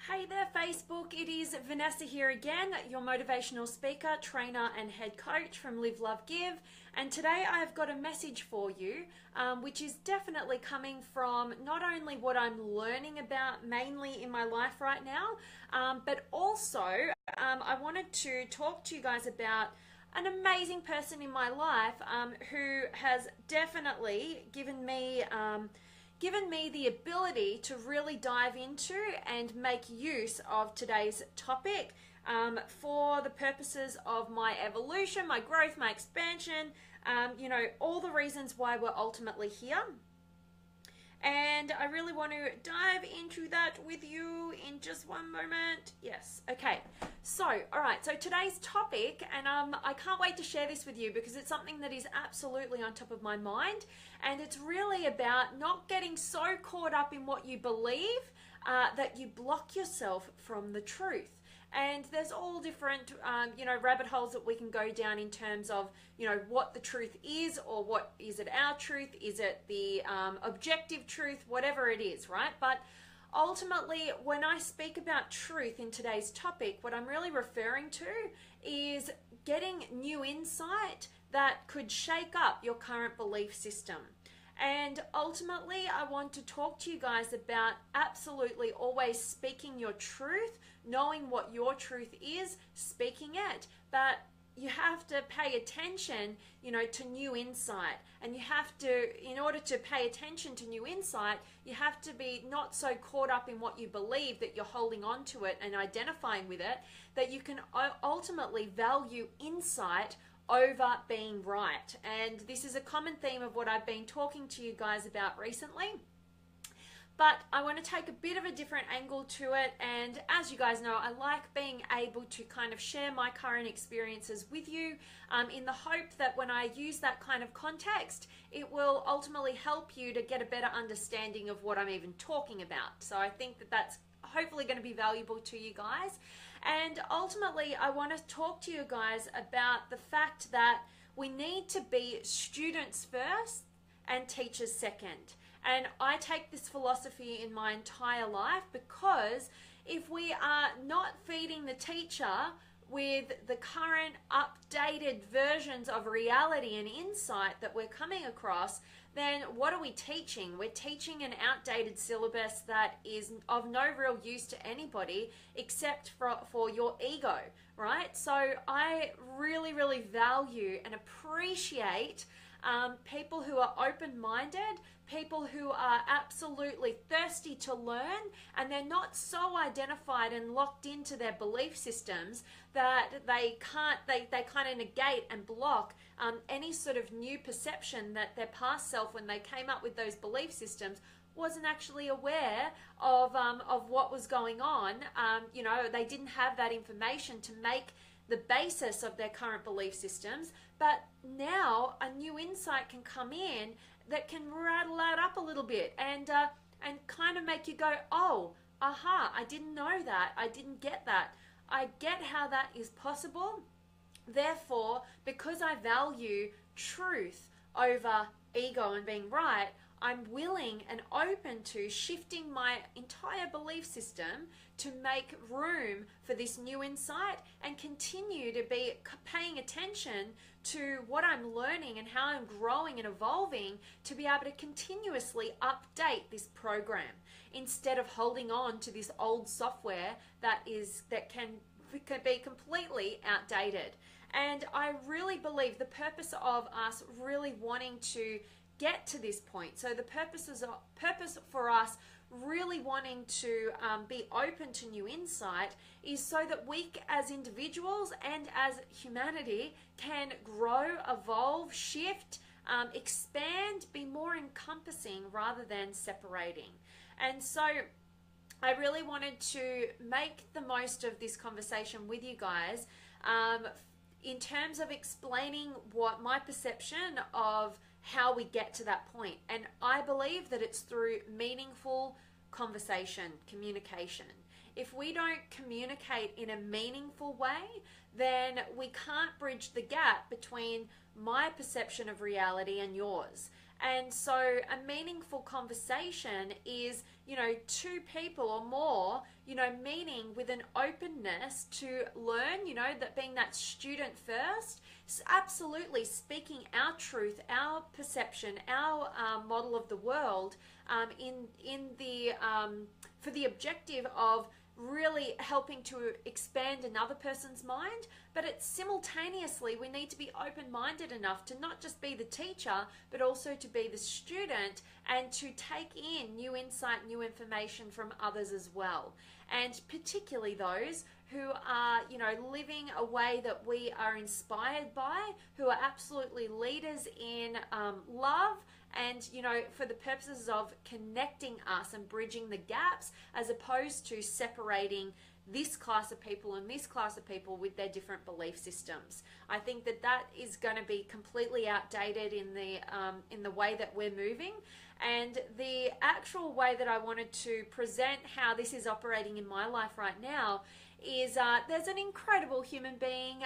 Hey there, Facebook. It is Vanessa here again, your motivational speaker, trainer, and head coach from Live, Love, Give. And today I've got a message for you, which is definitely coming from not only what I'm learning about mainly in my life right now, but also I wanted to talk to you guys about an amazing person in my life who has definitely given me the ability to really dive into and make use of today's topic for the purposes of my evolution, my growth, my expansion, all the reasons why we're ultimately here. And I really want to dive into that with you in just one moment. Yes, okay. So, all right, so today's topic, and I can't wait to share this with you because it's something that is absolutely on top of my mind. And it's really about not getting so caught up in what you believe that you block yourself from the truth. And there's all different, rabbit holes that we can go down in terms of, what the truth is, or what is it our truth? Is it the objective truth? Whatever it is, right? But ultimately, when I speak about truth in today's topic, what I'm really referring to is getting new insight that could shake up your current belief system. And ultimately, I want to talk to you guys about absolutely always speaking your truth, knowing what your truth is, speaking it. But you have to pay attention, to new insight. And you have to, in order to pay attention to new insight, you have to be not so caught up in what you believe that you're holding on to it and identifying with it, that you can ultimately value insight over being right. And this is a common theme of what I've been talking to you guys about recently. But I want to take a bit of a different angle to it. And as you guys know, I like being able to kind of share my current experiences with you in the hope that when I use that kind of context, it will ultimately help you to get a better understanding of what I'm even talking about. So I think that that's hopefully going to be valuable to you guys. And ultimately, I want to talk to you guys about the fact that we need to be students first and teachers second. And I take this philosophy in my entire life, because if we are not feeding the teacher with the current updated versions of reality and insight that we're coming across, then what are we teaching? We're teaching an outdated syllabus that is of no real use to anybody except for your ego, right? So I really, really value and appreciate people who are open-minded, people who are absolutely thirsty to learn, and they're not so identified and locked into their belief systems that they kind of negate and block any sort of new perception that their past self, when they came up with those belief systems, wasn't actually aware of what was going on. They didn't have that information to make the basis of their current belief systems. But now a new insight can come in that can rattle that up a little bit and kind of make you go, oh, aha, I didn't know that. I didn't get that. I get how that is possible. Therefore, because I value truth over ego and being right, I'm willing and open to shifting my entire belief system to make room for this new insight and continue to be paying attention to what I'm learning and how I'm growing and evolving to be able to continuously update this program instead of holding on to this old software that can be completely outdated. And I really believe the purpose of us really wanting to get to this point, so the purpose for us really wanting to be open to new insight, is so that we as individuals and as humanity can grow, evolve, shift, expand, be more encompassing rather than separating. And so I really wanted to make the most of this conversation with you guys in terms of explaining what my perception of how we get to that point. And I believe that it's through meaningful conversation, communication. If we don't communicate in a meaningful way, then we can't bridge the gap between my perception of reality and yours. And so a meaningful conversation is, two people or more, meeting with an openness to learn, that being that student first, absolutely speaking our truth, our perception, our model of the world, for the objective of really helping to expand another person's mind, but it's simultaneously we need to be open-minded enough to not just be the teacher, but also to be the student and to take in new insight, new information from others as well. And particularly those who are, living a way that we are inspired by, who are absolutely leaders in love, and for the purposes of connecting us and bridging the gaps, as opposed to separating this class of people and this class of people with their different belief systems. I think that is going to be completely outdated in the way that we're moving. And the actual way that I wanted to present how this is operating in my life right now is there's an incredible human being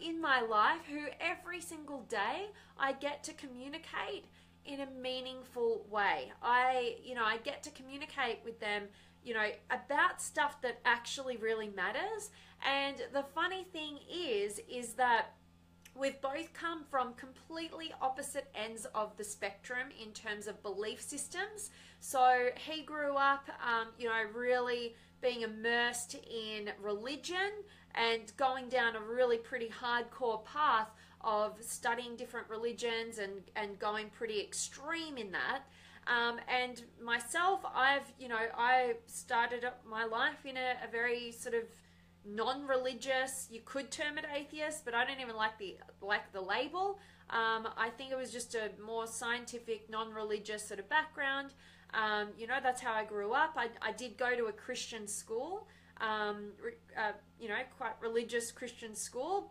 in my life who every single day I get to communicate in a meaningful way. I get to communicate with them, about stuff that actually really matters. And the funny thing is that we've both come from completely opposite ends of the spectrum in terms of belief systems. So he grew up, really being immersed in religion and going down a really pretty hardcore path of studying different religions and going pretty extreme in that. And myself, I started up my life in a very sort of non-religious, you could term it atheist, but I don't even like the label. I think it was just a more scientific, non-religious sort of background. That's how I grew up. I did go to a Christian school, quite religious Christian school,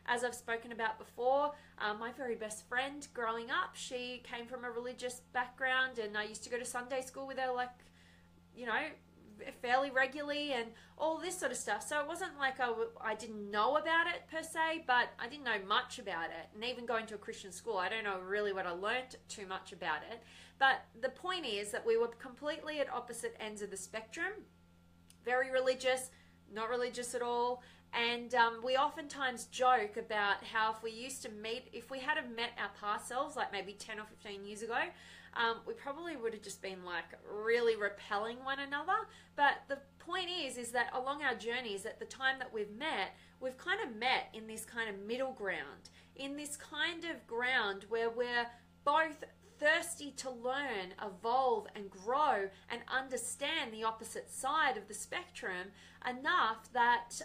as I've spoken about before, my very best friend growing up, she came from a religious background, and I used to go to Sunday school with her, fairly regularly and all this sort of stuff. So it wasn't like I didn't know about it per se, but I didn't know much about it. And even going to a Christian school, I don't know really what I learnt too much about it. But the point is that we were completely at opposite ends of the spectrum. Very religious, not religious at all. And we oftentimes joke about how if we had have met our past selves, like maybe 10 or 15 years ago, we probably would have just been really repelling one another. But the point is that along our journeys, at the time that we've kind of met in this kind of middle ground, in this kind of ground where we're both thirsty to learn, evolve, and grow and understand the opposite side of the spectrum enough that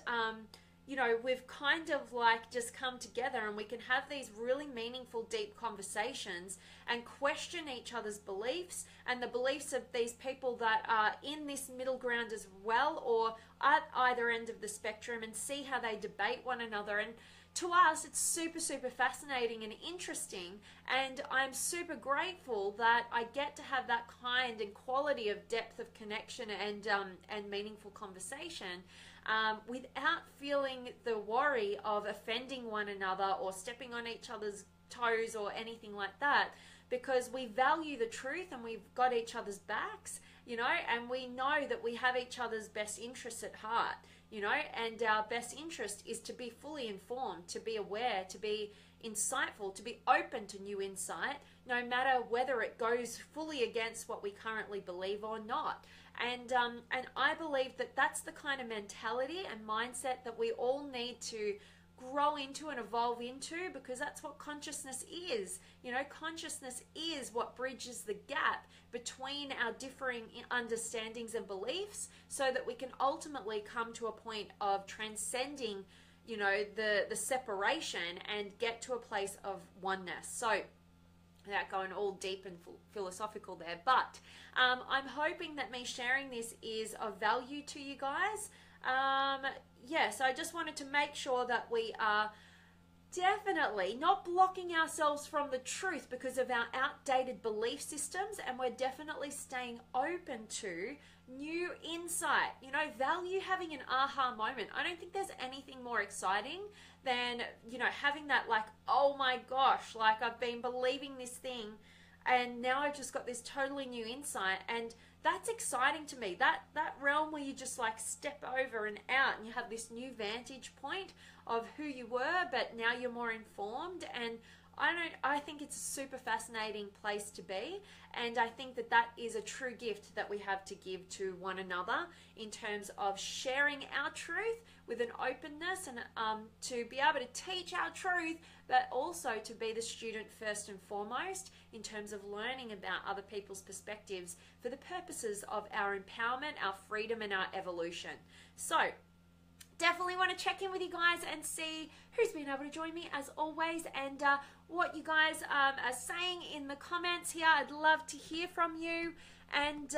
we've kind of just come together and we can have these really meaningful, deep conversations and question each other's beliefs and the beliefs of these people that are in this middle ground as well, or at either end of the spectrum, and see how they debate one another. And to us, it's super, super fascinating and interesting, and I'm super grateful that I get to have that kind and quality of depth of connection and meaningful conversation without feeling the worry of offending one another or stepping on each other's toes or anything like that, because we value the truth and we've got each other's backs, and we know that we have each other's best interests at heart. And our best interest is to be fully informed, to be aware, to be insightful, to be open to new insight, no matter whether it goes fully against what we currently believe or not. And I believe that that's the kind of mentality and mindset that we all need to grow into and evolve into, because that's what consciousness is. Consciousness is what bridges the gap between our differing understandings and beliefs, so that we can ultimately come to a point of transcending, the separation and get to a place of oneness. So, without going all deep and philosophical there, but I'm hoping that me sharing this is of value to you guys. So I just wanted to make sure that we are definitely not blocking ourselves from the truth because of our outdated belief systems, and we're definitely staying open to new insight. Value having an aha moment. I don't think there's anything more exciting than, having that oh my gosh, I've been believing this thing and now I've just got this totally new insight, and that's exciting to me. That realm where you just like step over and out and you have this new vantage point of who you were, but now you're more informed. And I think it's a super fascinating place to be, and I think that is a true gift that we have to give to one another in terms of sharing our truth with an openness, and to be able to teach our truth, but also to be the student first and foremost in terms of learning about other people's perspectives for the purposes of our empowerment, our freedom, and our evolution. So definitely want to check in with you guys and see who's been able to join me as always, and what you guys are saying in the comments here. I'd love to hear from you, and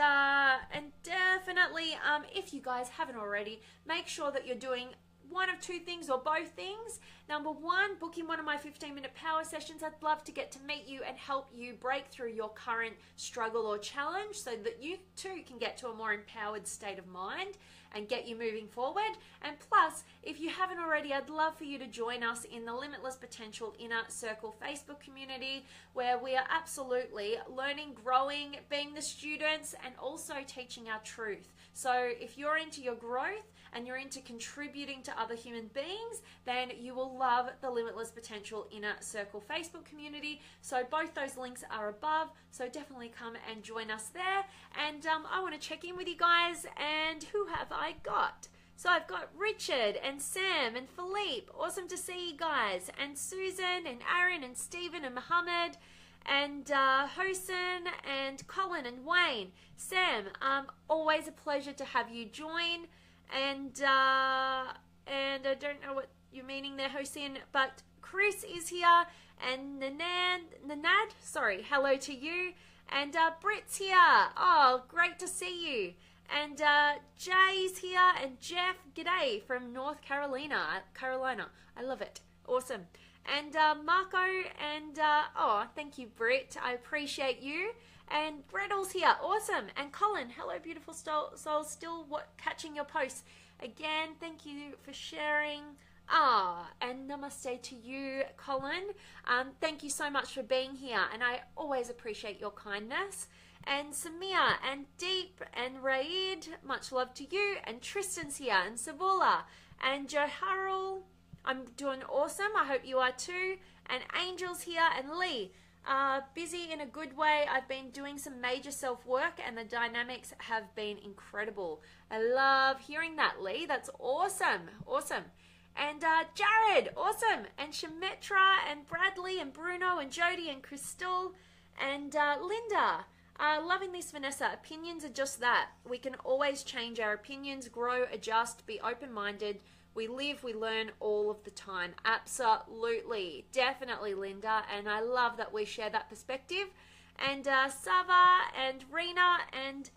definitely if you guys haven't already, make sure that you're doing one of two things or both things. Number one, booking one of my 15-minute power sessions. I'd love to get to meet you and help you break through your current struggle or challenge so that you too can get to a more empowered state of mind and get you moving forward. And plus, if you haven't already, I'd love for you to join us in the Limitless Potential Inner Circle Facebook community, where we are absolutely learning, growing, being the students, and also teaching our truth. So if you're into your growth and you're into contributing to other human beings, then you will love the Limitless Potential Inner Circle Facebook community. So both those links are above, so definitely come and join us there. And I want to check in with you guys, and who have I got? So I've got Richard and Sam and Philippe. Awesome to see you guys. And Susan and Aaron and Stephen and Mohammed and Hosen and Colin and Wayne. Sam, always a pleasure to have you join. And I don't know what you're meaning there, Hosen, but Chris is here, and Nanad, sorry, hello to you. And Britt's here. Oh, great to see you. And Jay's here, and Jeff, g'day from North Carolina. I love it. Awesome. And Marco, and oh, thank you, Britt. I appreciate you. And Gretel's here. Awesome. And Colin, hello, beautiful soul. Still catching your posts. Again, thank you for sharing. And namaste to you, Colin. Thank you so much for being here, and I always appreciate your kindness. And Samia and Deep and Raid, much love to you. And Tristan's here, and Savula and Joharul. I'm doing awesome. I hope you are too. And Angel's here, and Lee. Busy in a good way. I've been doing some major self-work, and the dynamics have been incredible. I love hearing that, Lee. That's awesome. Awesome. And Jared, awesome. And Shametra and Bradley and Bruno and Jody and Crystal and Linda. Loving this, Vanessa. Opinions are just that. We can always change our opinions, grow, adjust, be open-minded. We live, we learn all of the time. Absolutely. Definitely, Linda. And I love that we share that perspective. And Sava and Rena and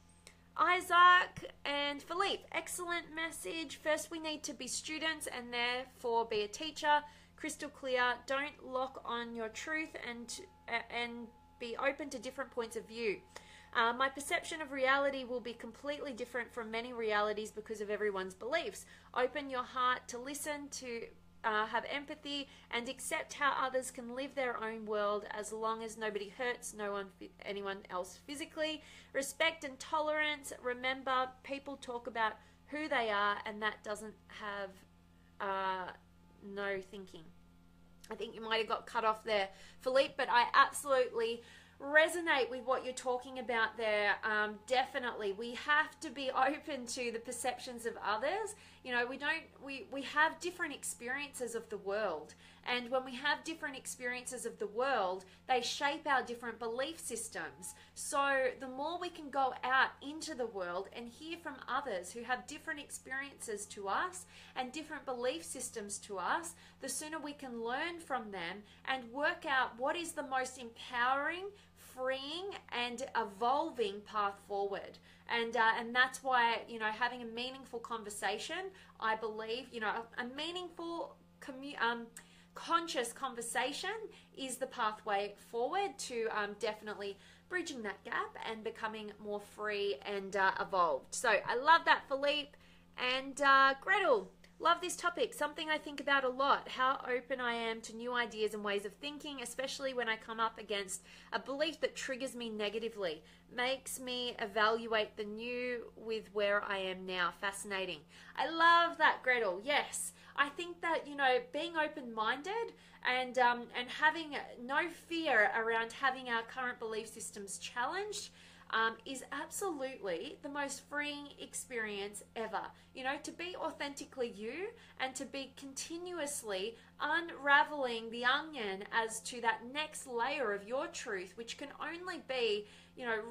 Isaac and Philippe, excellent message. First, we need to be students and therefore be a teacher. Crystal clear. Don't lock on your truth and be open to different points of view. My perception of reality will be completely different from many realities because of everyone's beliefs. Open your heart to listen, to have empathy, and accept how others can live their own world as long as nobody hurts anyone else physically. Respect and tolerance. Remember, people talk about who they are, and that doesn't have no thinking. I think you might have got cut off there, Philippe, but I absolutely resonate with what you're talking about there. Definitely, we have to be open to the perceptions of others. You know, we have different experiences of the world, and when we have different experiences of the world, they shape our different belief systems. So the more we can go out into the world and hear from others who have different experiences to us and different belief systems to us, the sooner we can learn from them and work out what is the most empowering, freeing and evolving path forward. And that's why, you know, having a meaningful conversation, I believe, you know, a meaningful conscious conversation is the pathway forward to definitely bridging that gap and becoming more free and evolved. So I love that, Philippe. And Gretel, Love this topic, something I think about a lot, how open I am to new ideas and ways of thinking, especially when I come up against a belief that triggers me negatively, makes me evaluate the new with where I am now. Fascinating. I love that, Gretel. Yes, I think that, being open-minded and having no fear around having our current belief systems challenged is absolutely the most freeing experience ever. To be authentically you and to be continuously unraveling the onion as to that next layer of your truth, which can only be,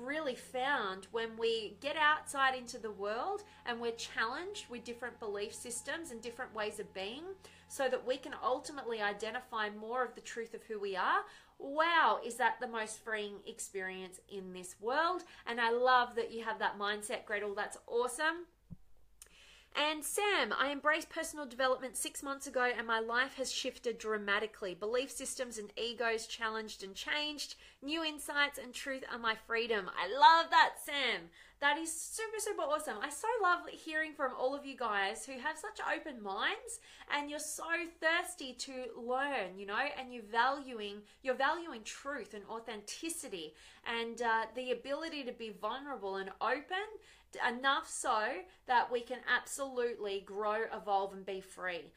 really found when we get outside into the world and we're challenged with different belief systems and different ways of being so that we can ultimately identify more of the truth of who we are. Wow, is that the most freeing experience in this world? And I love that you have that mindset, Gretel. That's awesome. And Sam, I embraced personal development 6 months ago and my life has shifted dramatically. Belief systems and egos challenged and changed. New insights and truth are my freedom. I love that, Sam. That is super, super awesome. I so love hearing from all of you guys who have such open minds and you're so thirsty to learn, and you're valuing truth and authenticity and the ability to be vulnerable and open, enough so that we can absolutely grow, evolve, and be free.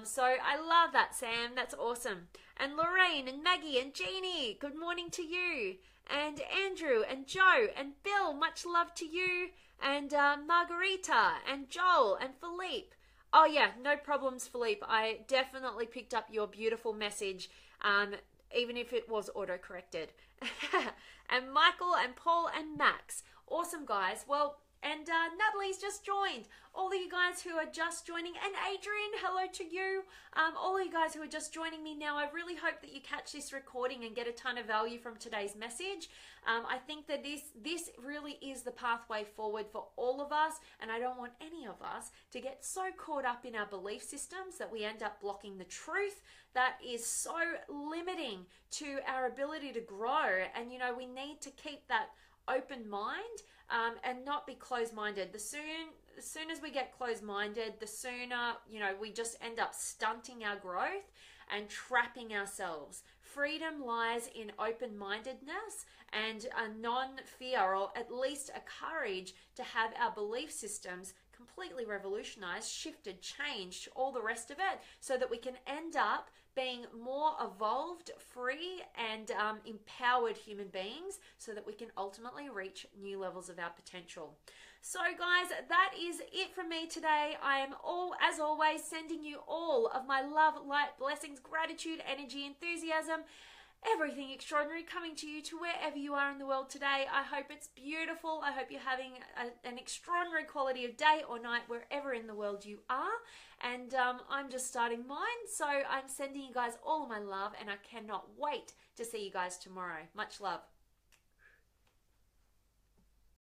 So I love that, Sam. That's awesome. And Lorraine and Maggie and Jeannie, good morning to you. And Andrew and Joe and Bill, much love to you. And Margarita and Joel and Philippe. Oh yeah, no problems, Philippe. I definitely picked up your beautiful message, even if it was auto-corrected. And Michael and Paul and Max. Awesome, guys. Well, and Natalie's just joined. All of you guys who are just joining, and Adrian, hello to you. All of you guys who are just joining me now, I really hope that you catch this recording and get a ton of value from today's message. I think that this really is the pathway forward for all of us, and I don't want any of us to get so caught up in our belief systems that we end up blocking the truth that is so limiting to our ability to grow. And we need to keep that open mind and not be closed-minded. As soon as we get closed-minded, the sooner we just end up stunting our growth and trapping ourselves. Freedom lies in open-mindedness and a non-fear, or at least a courage to have our belief systems completely revolutionized, shifted, changed, all the rest of it, so that we can end up being more evolved, free, and empowered human beings, so that we can ultimately reach new levels of our potential. So guys, that is it from me today. I am as always, sending you all of my love, light, blessings, gratitude, energy, enthusiasm, everything extraordinary coming to you to wherever you are in the world today. I hope it's beautiful. I hope you're having an extraordinary quality of day or night wherever in the world you are. And I'm just starting mine, so I'm sending you guys all of my love, and I cannot wait to see you guys tomorrow. Much love.